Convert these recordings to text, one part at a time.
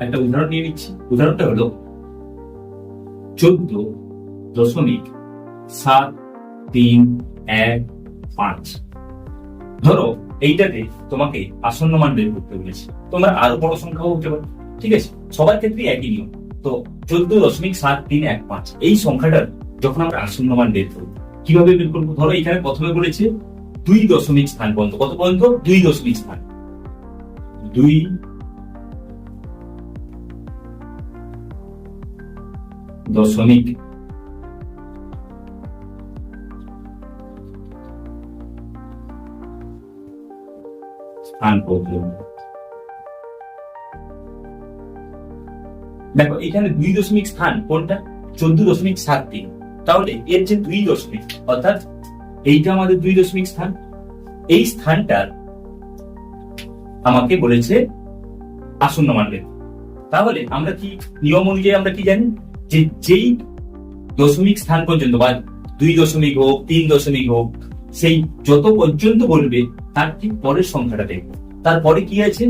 একটা উদাহরণ নিয়ে নিচ্ছি। উদাহরণটা হলো 14.7315। ধরো এইটাতে তোমাকে আসন্ন মান বের করতে বলেছে। তোমরা আরো বড় সংখ্যাও হতে পারে, ঠিক আছে? সবার ক্ষেত্রে একই নিয়ম। তো 14.7315 এই সংখ্যাটার যখন আমরা আসন্ন মান বের করবো, কিভাবে বের করবো? ধরো এখানে প্রথমে বলেছে 2 দশমিক স্থান পর্যন্ত। কত পর্যন্ত? 2 দশমিক স্থান। 2 দশমিক স্থান পর্যন্ত। দেখো এখানে 2 দশমিক স্থান কোনটা? 14.73। তাহলে এর যে 2 দশমিক, অর্থাৎ এইটা আমাদের 2 দশমিক স্থান। এই স্থানটার আমাকে বলেছে আসন্ন মান বের। তাহলে আমরা কি নিয়ম অনুযায়ী আমরা কি জানি যে যেই দশমিক স্থান পর্যন্ত বা 2 দশমিক হোক 3 দশমিক হোক, সেই যত পর্যন্ত বলবে তার ঠিক পরের সংখ্যাটা দেখবো। তারপরে কি আছে?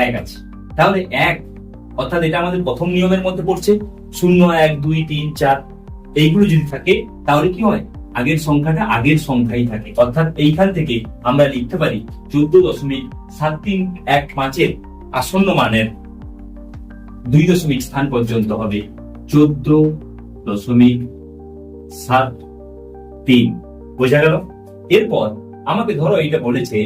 1 আছে। তাহলে 1, অর্থাৎ এটা আমাদের প্রথম নিয়মের মধ্যে পড়ছে। 0, 1, 2, 3, 4 এইগুলো যদি থাকে তাহলে কি হয়? আগের সংখ্যাটা আগের সংখ্যাই থাকে। অর্থাৎ এইখান থেকে আমরা লিখতে পারি 14.7315 এর আসন্ন মানের 2 দশমিক স্থান পর্যন্ত হবে 14.73। বোঝা গেল? এরপর আমাকে ধরো এইটা বলেছে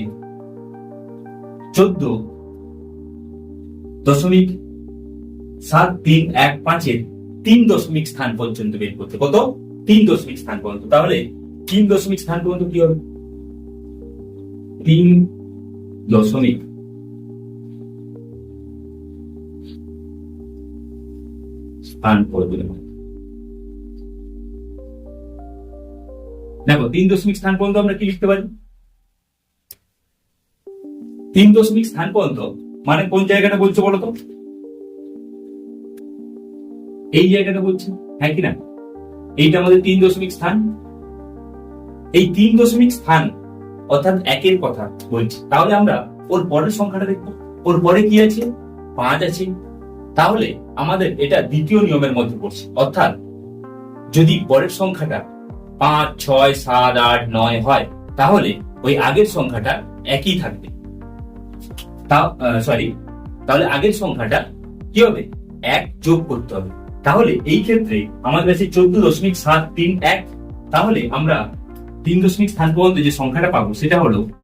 14.7315 এর 3 দশমিক স্থান পর্যন্ত বের করতে। কত? 3 দশমিক স্থান পর্যন্ত। তাহলে 3 দশমিক স্থান পর্যন্ত কি হবে? 3 দশমিক স্থান পর্যন্ত। দেখো 3 দশমিক স্থান পর্যন্ত আমরা কি লিখতে পারি? 3 দশমিক স্থান পর্যন্ত মানে কোন জায়গাটা বলছো বলো তো? এই জায়গাটা বলছে, হ্যাঁ কি না? এইটা আমাদের 3 দশমিক স্থান। এই 3 দশমিক স্থান অর্থাৎ 1 কথা বলছি। তাহলে আমরা ওর পরের সংখ্যাটা দেখবো। ওর পরে কি আছে? 5 আছে। তাহলে আমাদের এটা দ্বিতীয় নিয়মের মধ্যে পড়ছে। অর্থাৎ যদি পরের সংখ্যাটা 5, 6, 7, 8, 9 হয়, তাহলে ওই আগের সংখ্যাটা একই থাকবে। তাহলে আগের সংখ্যাটা কি হবে? 1 যোগ করতে হবে। তাহলে এই ক্ষেত্রে আমাদের কাছে 14.731। তাহলে আমরা 3 দশমিক স্থান পর্যন্ত যে সংখ্যাটা পাবো সেটা হলো